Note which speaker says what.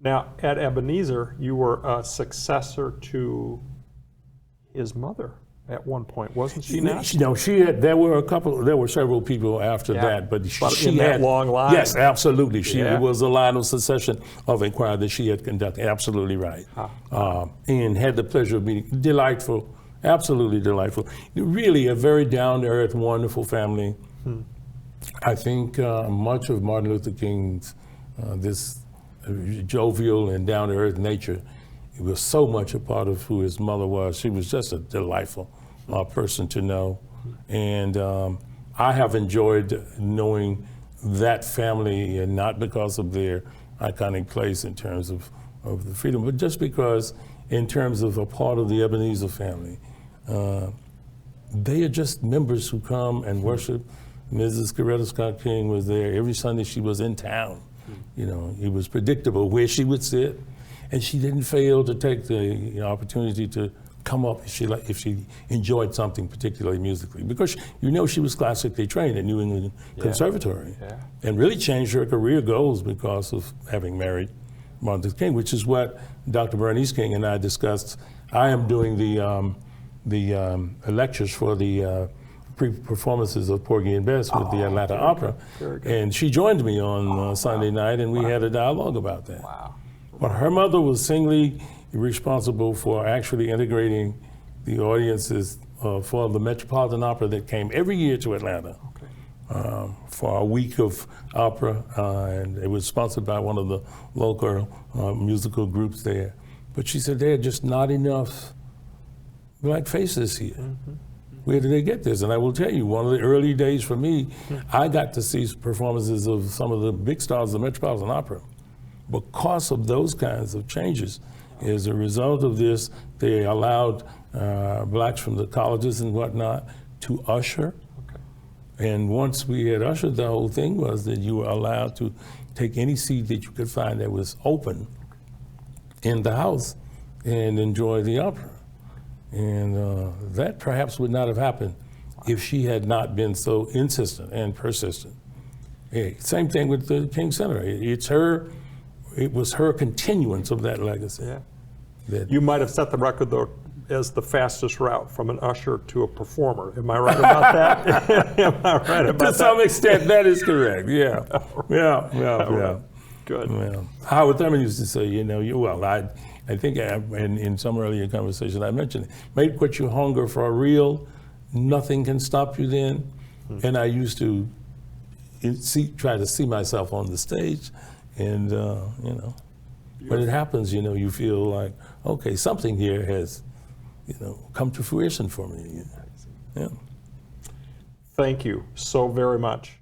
Speaker 1: Now, at Ebenezer, you were a successor to his mother at one point, wasn't she not?
Speaker 2: No, there were several people after that, but she
Speaker 1: in
Speaker 2: had
Speaker 1: that long line.
Speaker 2: Yes, absolutely.
Speaker 1: Yeah.
Speaker 2: It was a line of succession of inquiry that she had conducted. Absolutely right. And had the pleasure of meeting. Delightful, absolutely delightful. Really a very down-to-earth, wonderful family. I think much of Martin Luther King's this jovial and down-to-earth nature, it was so much a part of who his mother was. She was just a delightful person to know. And I have enjoyed knowing that family, and not because of their iconic place in terms of the freedom, but just because in terms of a part of the Ebenezer family. They are just members who come and worship. Mrs. Coretta Scott King was there every Sunday. She was in town. You know, it was predictable where she would sit, and she didn't fail to take the opportunity to come up if she enjoyed something particularly musically, because you know she was classically trained at New England Conservatory, and really changed her career goals because of having married Martin Luther King, which is what Dr. Bernice King and I discussed. I am doing the lectures for the pre-performances of Porgy and Bess with the Atlanta Opera, and she joined me on Sunday night, and we had a dialogue about that.
Speaker 1: Wow.
Speaker 2: But her mother was singly responsible for actually integrating the audiences for the Metropolitan Opera that came every year to Atlanta for a week of opera, and it was sponsored by one of the local musical groups there. But she said, there are just not enough black faces here. Where did they get this? And I will tell you, one of the early days for me, I got to see performances of some of the big stars of the Metropolitan Opera. Because of those kinds of changes, as a result of this, they allowed blacks from the colleges and whatnot to usher. And once we had ushered, the whole thing was that you were allowed to take any seat that you could find that was open in the house and enjoy the opera. And that perhaps would not have happened if she had not been so insistent and persistent. Same thing with the King Center. It was her continuance of that legacy.
Speaker 1: Yeah. You might have set the record, though, as the fastest route from an usher to a performer. Am I right about that? Am I right about that?
Speaker 2: To some extent, that is correct. Yeah. Yeah.
Speaker 1: Good.
Speaker 2: Well, Howard Thurman used to say, I think in some earlier conversation I mentioned, make what you hunger for real, nothing can stop you then. And I used to try to see myself on the stage, and when it happens, you feel like, okay, something here has, come to fruition for me. Yeah.
Speaker 1: Thank you so very much.